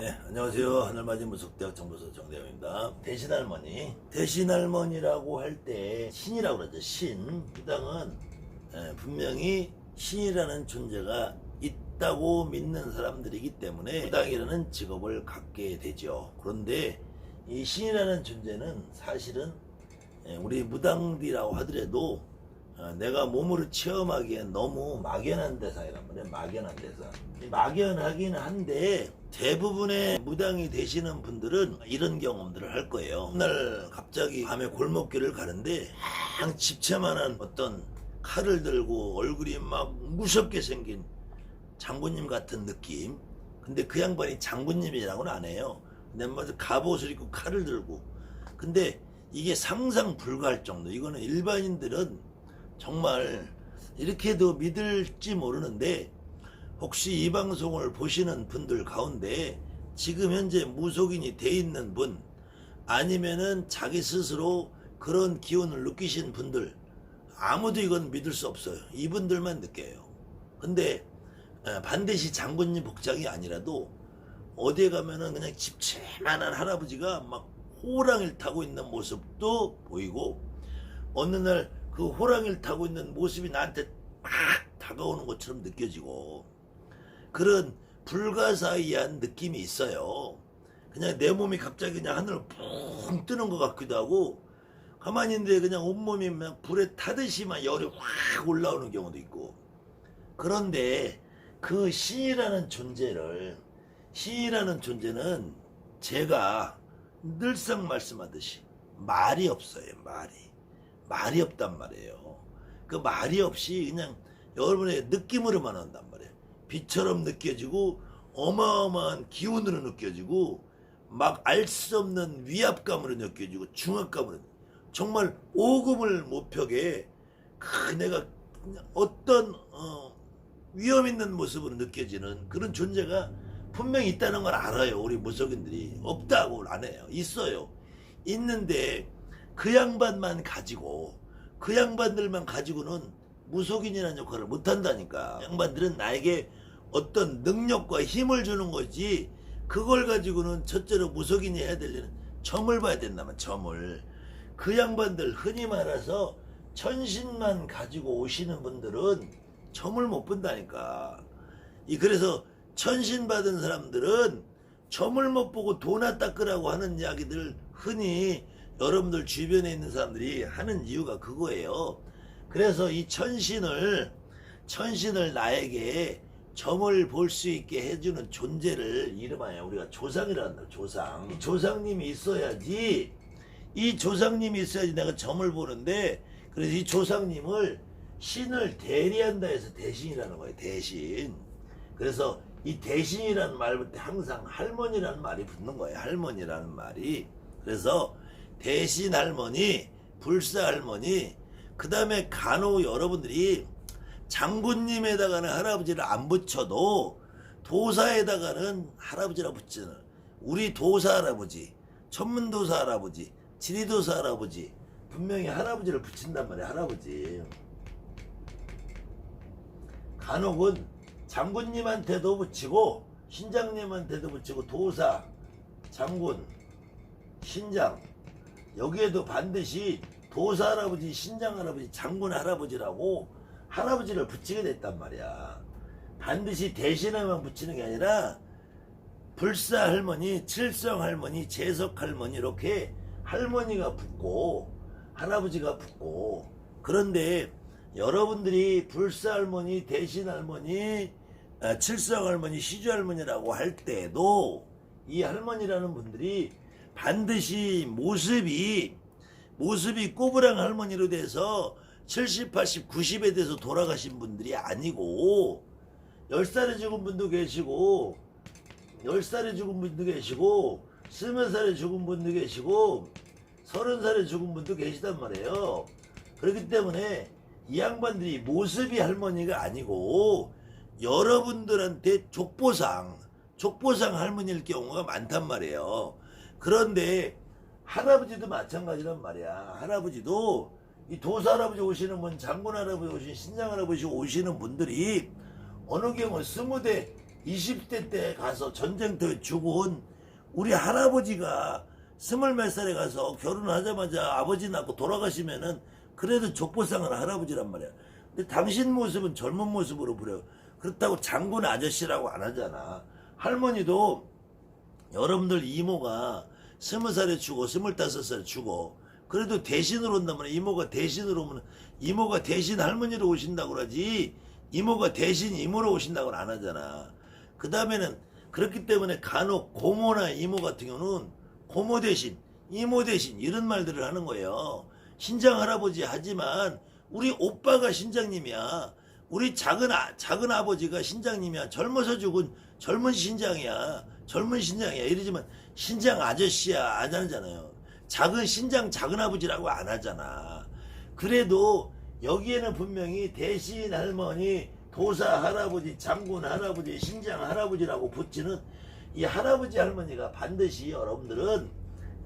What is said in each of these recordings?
네, 안녕하세요. 하늘맞이 무속대학 정보소 정대영입니다. 대신할머니. 대신할머니라고 할 때 신이라고 그러죠. 신. 이 땅은 분명히 신이라는 존재가 있다고 믿는 사람들이기 때문에 무당이라는 직업을 갖게 되죠. 그런데 이 신이라는 존재는 사실은 우리 무당들이라고 하더라도 내가 몸으로 체험하기엔 너무 막연한 대상이란 말이에요. 막연한 대상. 막연하긴 한데 대부분의 무당이 되시는 분들은 이런 경험들을 할 거예요. 날 갑자기 밤에 골목길을 가는데 막 집채만한 어떤 칼을 들고 얼굴이 막 무섭게 생긴 장군님 같은 느낌. 근데 그 양반이 장군님이라고는 안 해요. 근데 먼저 갑옷을 입고 칼을 들고. 근데 이게 상상 불가할 정도. 이거는 일반인들은 정말 이렇게도 믿을지 모르는데 혹시 이 방송을 보시는 분들 가운데 지금 현재 무속인이 돼 있는 분 아니면은 자기 스스로 그런 기운을 느끼신 분들 아무도 이건 믿을 수 없어요. 이분들만 느껴요. 근데 반드시 장군님 복장이 아니라도 어디에 가면은 그냥 집채만한 할아버지가 막 호랑이를 타고 있는 모습도 보이고 어느 날 그 호랑이를 타고 있는 모습이 나한테 막 다가오는 것처럼 느껴지고 그런 불가사의한 느낌이 있어요. 그냥 내 몸이 갑자기 그냥 하늘을 붕 뜨는 것 같기도 하고 가만히 있는데 그냥 온몸이 막 불에 타듯이 막 열이 확 올라오는 경우도 있고. 그런데 그 신이라는 존재는 제가 늘상 말씀하듯이 말이 없어요. 말이 없단 말이에요. 그 말이 없이 그냥 여러분의 느낌으로만 한단 말이에요. 빛처럼 느껴지고 어마어마한 기운으로 느껴지고 막 알 수 없는 위압감으로 느껴지고 중압감으로 정말 오금을 못 펴게 내가 어떤 위험 있는 모습으로 느껴지는 그런 존재가 분명히 있다는 걸 알아요. 우리 무속인들이 없다고 안 해요. 있어요. 있는데 그 양반만 가지고 그 양반들만 가지고는 무속인이라는 역할을 못한다니까. 양반들은 나에게 어떤 능력과 힘을 주는 거지 그걸 가지고는 첫째로 무속인이 해야 될 일은 점을 봐야 된다면 점을. 그 양반들 흔히 말해서 천신만 가지고 오시는 분들은 점을 못 본다니까. 그래서 천신 받은 사람들은 점을 못 보고 도나 닦으라고 하는 이야기들 흔히 여러분들 주변에 있는 사람들이 하는 이유가 그거예요. 그래서 이 천신을 나에게 점을 볼 수 있게 해주는 존재를 이름하여 우리가 조상이라 한다. 조상. 이 조상님이 있어야지 내가 점을 보는데, 그래서 이 조상님을 신을 대리한다 해서 대신이라는 거예요. 대신. 그래서 이 대신이라는 말을 때 항상 할머니라는 말이 붙는 거예요. 할머니라는 말이. 그래서 대신 할머니, 불사 할머니, 그 다음에 간혹 여러분들이 장군님에다가는 할아버지를 안 붙여도 도사에다가는 할아버지라고 붙이잖아요. 우리 도사 할아버지, 천문도사 할아버지, 지리도사 할아버지 분명히 할아버지를 붙인단 말이에요. 할아버지. 간혹은 장군님한테도 붙이고 신장님한테도 붙이고 도사, 장군, 신장 여기에도 반드시 도사 할아버지, 신장 할아버지, 장군 할아버지라고 할아버지를 붙이게 됐단 말이야. 반드시 대신에만 붙이는 게 아니라 불사 할머니, 칠성 할머니, 재석 할머니 이렇게 할머니가 붙고 할아버지가 붙고. 그런데 여러분들이 불사 할머니, 대신 할머니, 칠성 할머니, 시주 할머니라고 할 때도 이 할머니라는 분들이 반드시 모습이 꼬부랑 할머니로 돼서 70, 80, 90에 돼서 돌아가신 분들이 아니고 10살에 죽은 분도 계시고 10살에 죽은 분도 계시고 20살에 죽은 분도 계시고 30살에 죽은 분도 계시단 말이에요. 그렇기 때문에 이 양반들이 모습이 할머니가 아니고 여러분들한테 족보상 할머니일 경우가 많단 말이에요. 그런데 할아버지도 마찬가지란 말이야. 할아버지도 이 도사 할아버지 오시는 분, 장군 할아버지 오시는, 신장 할아버지 오시는 분들이 어느 경우 20대 20대 때 가서 전쟁터에 죽은 우리 할아버지가 20몇 살에 가서 결혼하자마자 아버지 낳고 돌아가시면은 그래도 족보상은 할아버지란 말이야. 근데 당신 모습은 젊은 모습으로 보여. 그렇다고 장군 아저씨라고 안 하잖아. 할머니도 여러분들 이모가 20살에 죽어 25살에 죽어. 그래도 대신으로 온다면 이모가 대신으로 오면 이모가 대신 할머니로 오신다고 그러지 이모가 대신 이모로 오신다고는 안 하잖아. 그 다음에는 그렇기 때문에 간혹 고모나 이모 같은 경우는 고모 대신 이모 대신 이런 말들을 하는 거예요. 신장 할아버지 하지만 우리 오빠가 신장님이야. 우리 작은 아버지가 신장님이야. 젊어서 죽은 젊은 신장이야. 젊은 신장이야. 이러지만 신장 아저씨야 안 하잖아요. 작은 신장 작은 아버지라고 안 하잖아. 그래도 여기에는 분명히 대신 할머니, 도사 할아버지, 장군 할아버지, 신장 할아버지라고 붙이는 이 할아버지 할머니가 반드시 여러분들은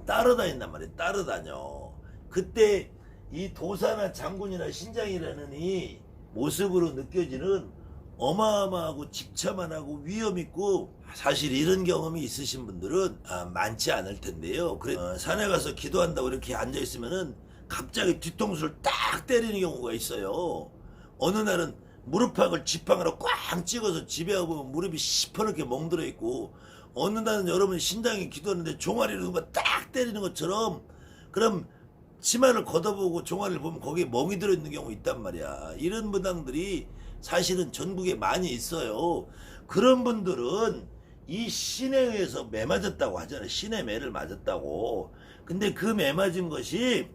따라다닌단 말이에요. 따라다녀. 그때 이 도사나 장군이나 신장이라는 이 모습으로 느껴지는 어마어마하고 집차만하고 위험있고 사실 이런 경험이 있으신 분들은 많지 않을 텐데요. 그래 산에 가서 기도한다고 이렇게 앉아있으면은 갑자기 뒤통수를 딱 때리는 경우가 있어요. 어느 날은 무릎팍을 지팡이로 꽉 찍어서 집에 와보면 무릎이 시퍼렇게 멍들어 있고 어느 날은 여러분 신장이 기도하는데 종아리를 누가 딱 때리는 것처럼 그럼 치마를 걷어보고 종아리를 보면 거기에 멍이 들어있는 경우 있단 말이야. 이런 무당들이 사실은 전국에 많이 있어요. 그런 분들은 이 신에 의해서 매 맞았다고 하잖아요. 신의 매를 맞았다고. 근데 그 매 맞은 것이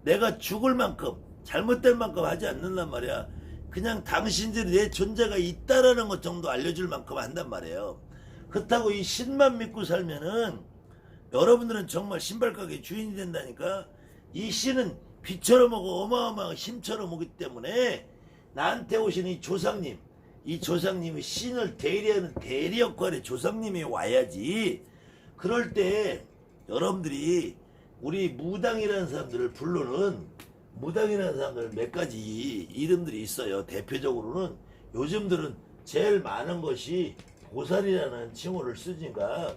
내가 죽을 만큼 잘못된 만큼 하지 않는단 말이야. 그냥 당신들이 내 존재가 있다라는 것 정도 알려줄 만큼 한단 말이에요. 그렇다고 이 신만 믿고 살면은 여러분들은 정말 신발가게 주인이 된다니까. 이 신은 빛처럼 오고 어마어마한 힘처럼 오기 때문에 나한테 오시는 이 조상님, 이 조상님이 신을 대리하는 대리 역할의 조상님이 와야지. 그럴 때 여러분들이 우리 무당이라는 사람들을 부르는 무당이라는 사람들 몇 가지 이름들이 있어요. 대표적으로는 요즘들은 제일 많은 것이 보살이라는 칭호를 쓰니까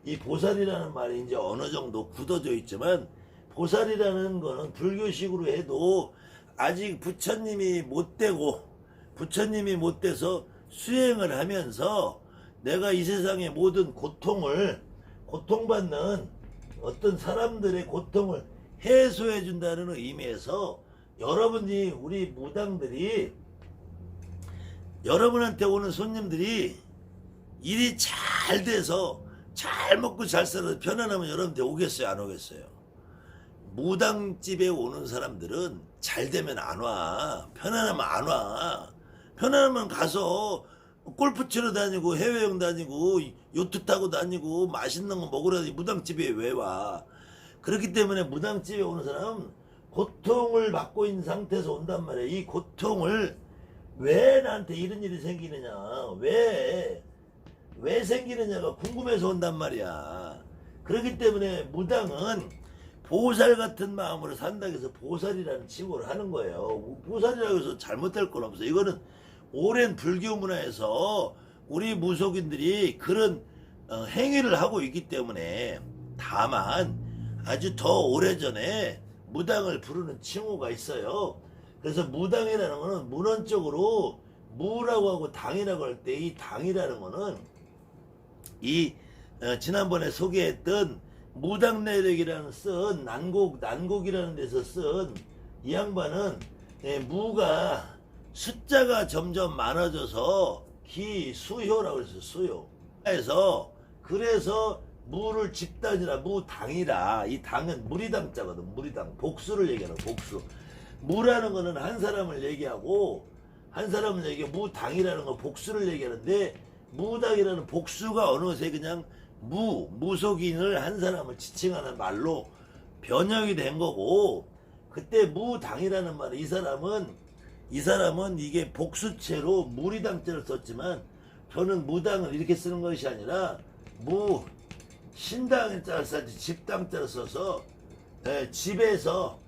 이 보살이라는 말이 이제 어느 정도 굳어져 있지만 보살이라는 거는 불교식으로 해도 아직 부처님이 못 되고 부처님이 못 돼서 수행을 하면서 내가 이 세상의 모든 고통받는 어떤 사람들의 고통을 해소해 준다는 의미에서 여러분이 우리 무당들이 여러분한테 오는 손님들이 일이 잘 돼서 잘 먹고 잘 살아서 편안하면 여러분한테 오겠어요 안 오겠어요? 무당집에 오는 사람들은 잘 되면 안 와. 편안하면 안 와. 편안하면 가서 골프 치러 다니고 해외여행 다니고 요트 타고 다니고 맛있는 거 먹으러 다니고 무당집에 왜 와. 그렇기 때문에 무당집에 오는 사람은 고통을 받고 있는 상태에서 온단 말이야. 이 고통을 왜 나한테 이런 일이 생기느냐, 왜 생기느냐가 궁금해서 온단 말이야. 그렇기 때문에 무당은 보살 같은 마음으로 산다고 해서 보살이라는 칭호를 하는 거예요. 보살이라고 해서 잘못될 건 없어. 이거는 오랜 불교 문화에서 우리 무속인들이 그런 행위를 하고 있기 때문에 다만 아주 더 오래전에 무당을 부르는 칭호가 있어요. 그래서 무당이라는 거는 문헌적으로 무라고 하고 당이라고 할 때 이 당이라는 거는 이 지난번에 소개했던 무당내력이라는 쓴 난곡이라는 데서 쓴 이 양반은 무가 숫자가 점점 많아져서 기수효라고 해서 수효 해서 그래서 무를 집단이라 무당이라. 이 당은 무리당자거든. 무리당 복수를 얘기하는 복수. 무라는 거는 한 사람을 얘기하고 무당이라는 건 복수를 얘기하는데 무당이라는 복수가 어느 곳에 그냥 무속인을 한 사람을 지칭하는 말로 변형이 된 거고, 그때 무당이라는 말은 이 사람은 이게 복수체로 무리당자를 썼지만 저는 무당을 이렇게 쓰는 것이 아니라 신당자를 써지 집당자를 써서 집에서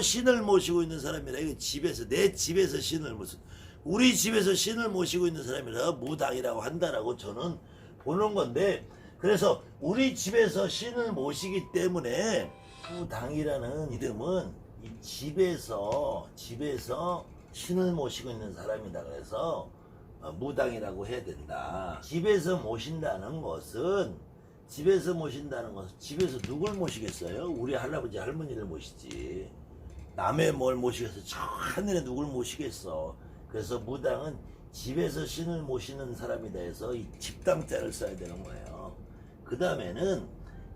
신을 모시고 있는 사람이라. 이거 집에서 내 집에서 신을 모시고 우리 집에서 신을 모시고 있는 사람이라 무당이라고 한다라고 저는 보는 건데, 그래서 우리 집에서 신을 모시기 때문에 무당이라는 이름은 이 집에서 신을 모시고 있는 사람이다. 그래서 무당이라고 해야 된다. 집에서 모신다는 것은 집에서 누굴 모시겠어요? 우리 할아버지 할머니를 모시지. 남의 뭘 모시겠어? 저 하늘에 누굴 모시겠어? 그래서 무당은 집에서 신을 모시는 사람이다 해서 이 집당자를 써야 되는 거예요. 그 다음에는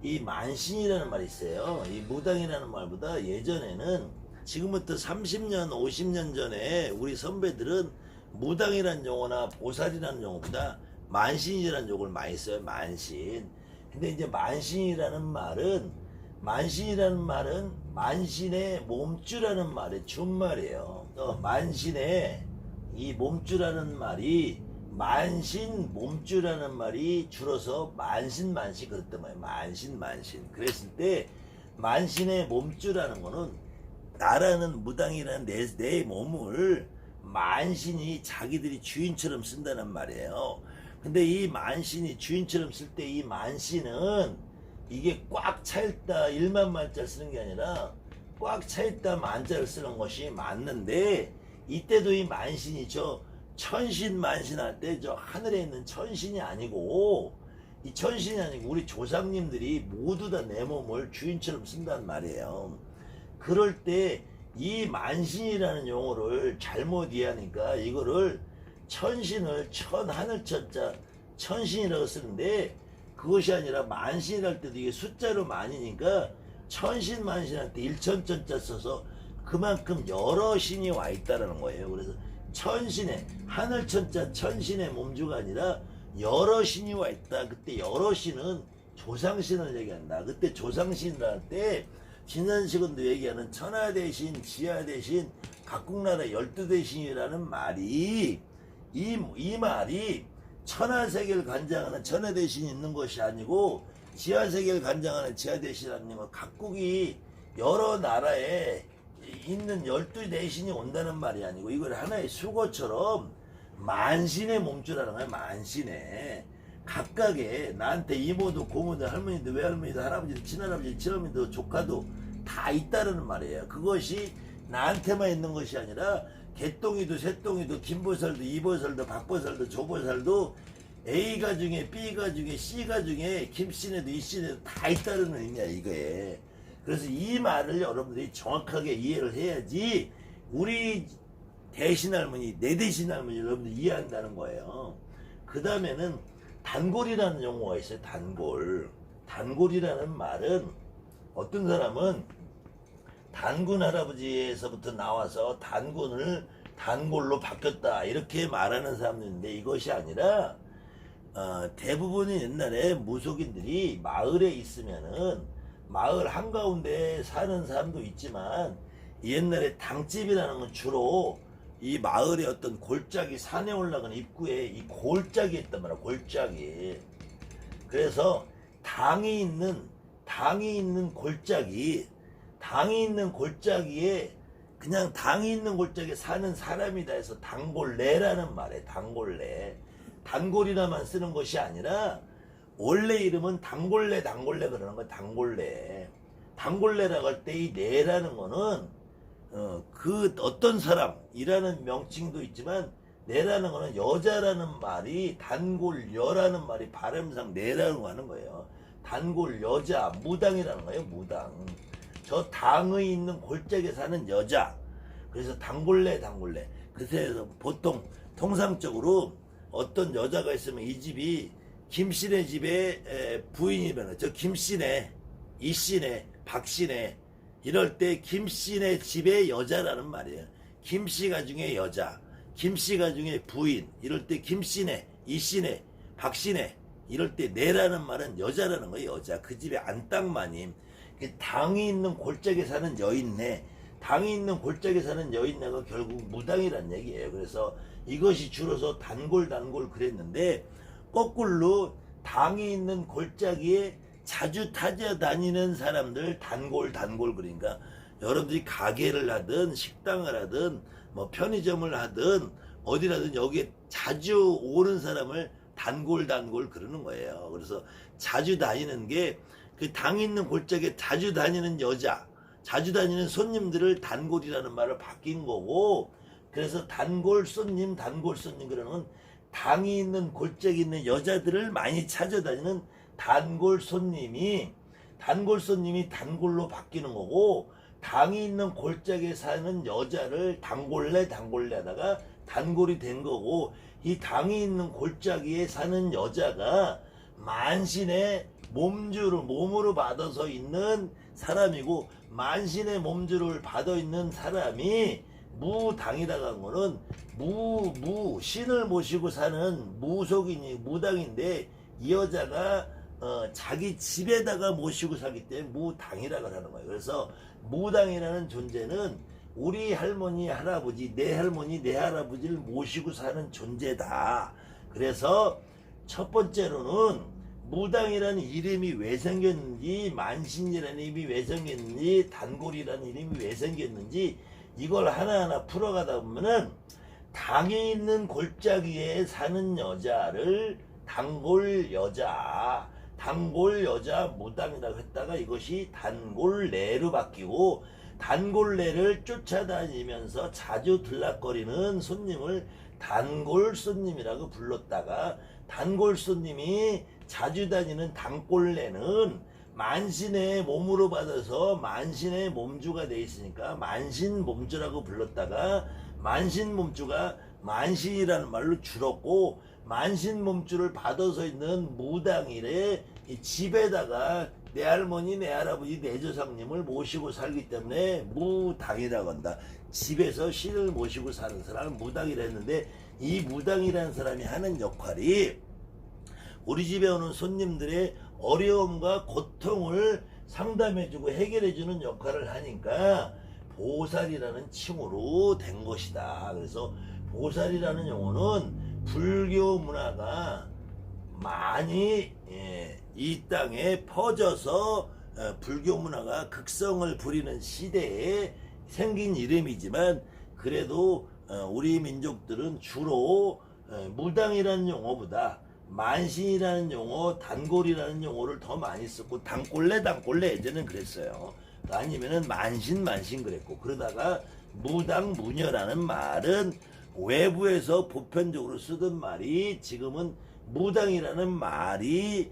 이 만신이라는 말이 있어요. 이 무당이라는 말보다 예전에는, 지금부터 30년 50년 전에 우리 선배들은 무당이라는 용어나 보살이라는 용어보다 만신이라는 용어를 많이 써요. 만신. 근데 이제 만신이라는 말은 만신의 몸주라는 말의 준말이에요. 만신의 이 몸주라는 말이 만신 몸주라는 말이 줄어서 만신 그랬단 말이에요. 만신. 그랬을 때 만신의 몸주라는 거는 나라는 무당이라는 내 몸을 만신이 자기들이 주인처럼 쓴다는 말이에요. 근데 이 만신이 주인처럼 쓸 때 이 만신은 이게 꽉 차있다 일만 만자를 쓰는 게 아니라 꽉 차있다 만자를 쓰는 것이 맞는데, 이때도 이 만신이 저 천신 만신할 때 저 하늘에 있는 천신이 아니고, 이 천신이 아니고 우리 조상님들이 모두 다 내 몸을 주인처럼 쓴단 말이에요. 그럴 때 이 만신이라는 용어를 잘못 이해하니까 이거를 천신을 하늘 천자 천신이라고 쓰는데, 그것이 아니라 만신이랄 때도 이게 숫자로 만이니까 천신 만신할 때 일천천자 써서 그만큼 여러 신이 와 있다라는 거예요. 그래서 천신의 하늘 천자 천신의 몸주가 아니라 여러 신이 와 있다. 그때 여러 신은 조상신을 얘기한다. 그때 조상신을 할 때 진선시건도 얘기하는 천하대신 지하대신 각국나라 12대신이라는 말이 이 말이 천하세계를 관장하는 천하대신이 있는 것이 아니고 지하세계를 관장하는 지하대신이라는 건 각국이 여러 나라에 있는 12대신이 온다는 말이 아니고, 이걸 하나의 수거처럼 만신의 몸주라는 거야. 만신의 각각의 나한테 이모도 고모도 할머니도 외할머니도 할아버지도 친할아버지도 친어머니도 조카도 다 있다는 말이에요. 그것이 나한테만 있는 것이 아니라 개똥이도 새똥이도 김보살도 이보살도 박보살도 조보살도 A가 중에 B가 중에 C가 중에 김씨네도 이씨네도 다 있다는 의미야 이거에. 그래서 이 말을 여러분들이 정확하게 이해를 해야지 우리 대신할머니 내 대신할머니 여러분들 이해한다는 거예요. 그 다음에는 단골이라는 용어가 있어요. 단골이라는 말은 어떤 사람은 단군 할아버지에서부터 나와서 단골로 바뀌었다 이렇게 말하는 사람도 있는데, 이것이 아니라 대부분이 옛날에 무속인들이 마을에 있으면은 마을 한가운데 사는 사람도 있지만, 옛날에 당집이라는 건 주로 이 마을의 어떤 골짜기 산에 올라가는 입구에 이 골짜기 있단 말이야. 골짜기. 그래서 당이 있는 골짜기에 그냥 당이 있는 골짜기에 사는 사람이다 해서 단골레라는 말이에요. 단골이라만 쓰는 것이 아니라 원래 이름은 단골레 그러는 거야. 단골레라고 할 때 이 내라는 거는 그 어떤 사람이라는 명칭도 있지만, 내라는 거는 여자라는 말이 단골여라는 말이 발음상 내라고 하는 거예요. 단골여자, 무당이라는 거예요. 무당. 저 당의 있는 골짜기에 사는 여자. 그래서 단골레. 그래서 보통 통상적으로 어떤 여자가 있으면 이 집이 김씨네 집에 부인이면 저 김씨네, 이씨네, 박씨네 이럴 때 김씨네 집의 여자라는 말이에요. 김씨가 중에 여자, 김씨가 중에 부인 이럴 때 김씨네, 이씨네, 박씨네 이럴 때 내라는 말은 여자라는 거예요. 여자. 그 집에 안땅마님. 당이 있는 골짜기에 사는 여인네. 당이 있는 골짜기에 사는 여인네가 결국 무당이란 얘기예요. 그래서 이것이 줄어서 단골 그랬는데, 거꾸로 당이 있는 골짜기에 자주 찾아다니는 사람들 단골 그러니까 여러분들이 가게를 하든 식당을 하든 뭐 편의점을 하든 어디라든 여기에 자주 오는 사람을 단골 그러는 거예요. 그래서 자주 다니는 게 그 당 있는 골짜기에 자주 다니는 여자, 자주 다니는 손님들을 단골이라는 말을 바뀐 거고, 그래서 단골 손님 그러는 당이 있는 골짜기 있는 여자들을 많이 찾아다니는 단골 손님이 단골로 바뀌는 거고, 당이 있는 골짜기에 사는 여자를 단골래 하다가 단골이 된 거고, 이 당이 있는 골짜기에 사는 여자가 만신의 몸으로 받아서 있는 사람이고, 만신의 몸주를 받아 있는 사람이 무당이라고 하는 거는 신을 모시고 사는 무당인데, 이 여자가 자기 집에다가 모시고 살기 때문에 무당이라고 하는 거예요. 그래서 무당이라는 존재는 우리 할머니 할아버지, 내 할머니 내 할아버지를 모시고 사는 존재다. 그래서 첫 번째로는 무당이라는 이름이 왜 생겼는지, 만신이라는 이름이 왜 생겼는지, 단골이라는 이름이 왜 생겼는지 이걸 하나하나 풀어가다 보면은, 당이 있는 골짜기에 사는 여자를 단골 여자 무당이라고 했다가 이것이 단골래로 바뀌고, 단골래를 쫓아다니면서 자주 들락거리는 손님을 단골 손님이라고 불렀다가, 단골 손님이 자주 다니는 단골래는 만신의 몸으로 받아서 만신의 몸주가 돼 있으니까 만신 몸주라고 불렀다가, 만신 몸주가 만신이라는 말로 줄었고, 만신 몸주를 받아서 있는 무당일에 집에다가 내 할머니 내 할아버지 내 조상님을 모시고 살기 때문에 무당이라고 한다. 집에서 신을 모시고 사는 사람을 무당이라 했는데, 이 무당이라는 사람이 하는 역할이 우리 집에 오는 손님들의 어려움과 고통을 상담해주고 해결해주는 역할을 하니까 보살이라는 칭호로 된 것이다. 그래서 보살이라는 용어는 불교 문화가 많이 이 땅에 퍼져서 불교 문화가 극성을 부리는 시대에 생긴 이름이지만, 그래도 우리 민족들은 주로 무당이라는 용어보다 만신이라는 용어, 단골이라는 용어를 더 많이 썼고, 단골래 예전엔 그랬어요. 아니면은 만신 그랬고, 그러다가 무당 무녀라는 말은 외부에서 보편적으로 쓰던 말이 지금은 무당이라는 말이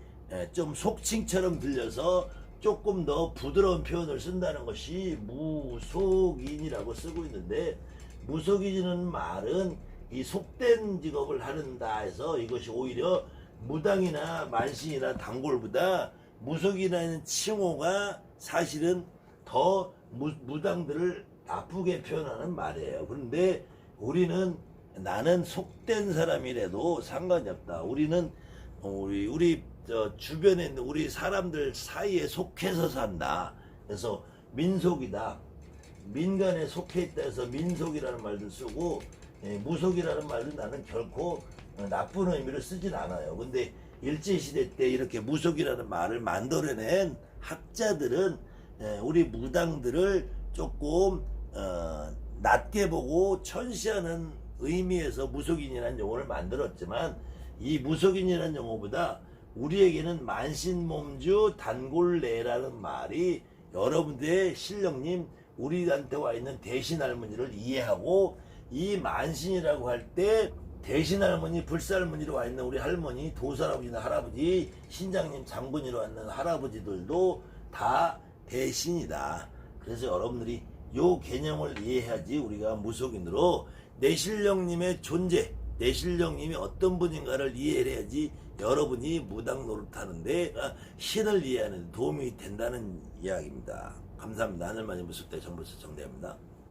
좀 속칭처럼 들려서 조금 더 부드러운 표현을 쓴다는 것이 무속인이라고 쓰고 있는데, 무속인이라는 말은 이 속된 직업을 하는다 해서 이것이 오히려 무당이나 만신이나 단골보다 무속이라는 칭호가 사실은 더 무당들을 나쁘게 표현하는 말이에요. 그런데 우리는 나는 속된 사람이라도 상관이 없다. 우리는 우리 주변에 있는 우리 사람들 사이에 속해서 산다. 그래서 민속이다. 민간에 속해 있다 해서 민속이라는 말도 쓰고, 무속이라는 말도 나는 결코 나쁜 의미로 쓰진 않아요. 근데 일제시대 때 이렇게 무속이라는 말을 만들어낸 학자들은 우리 무당들을 조금 낮게 보고 천시하는 의미에서 무속인이라는 용어를 만들었지만, 이 무속인이라는 용어보다 우리에게는 만신몸주 단골래라는 말이 여러분들의 신령님, 우리한테 와 있는 대신할머니를 이해하고, 이 만신이라고 할 때 대신할머니, 불살머니로 와 있는 우리 할머니, 도살아버지나 할아버지, 신장님, 장군이로 와 있는 할아버지들도 다 대신이다. 그래서 여러분들이 요 개념을 이해해야지 우리가 무속인으로 내신령님의 존재, 내신령님이 어떤 분인가를 이해해야지 여러분이 무당 노릇하는데 신을 이해하는 데 도움이 된다는 이야기입니다. 감사합니다. 하늘만이 무속대 정보수 정대입니다.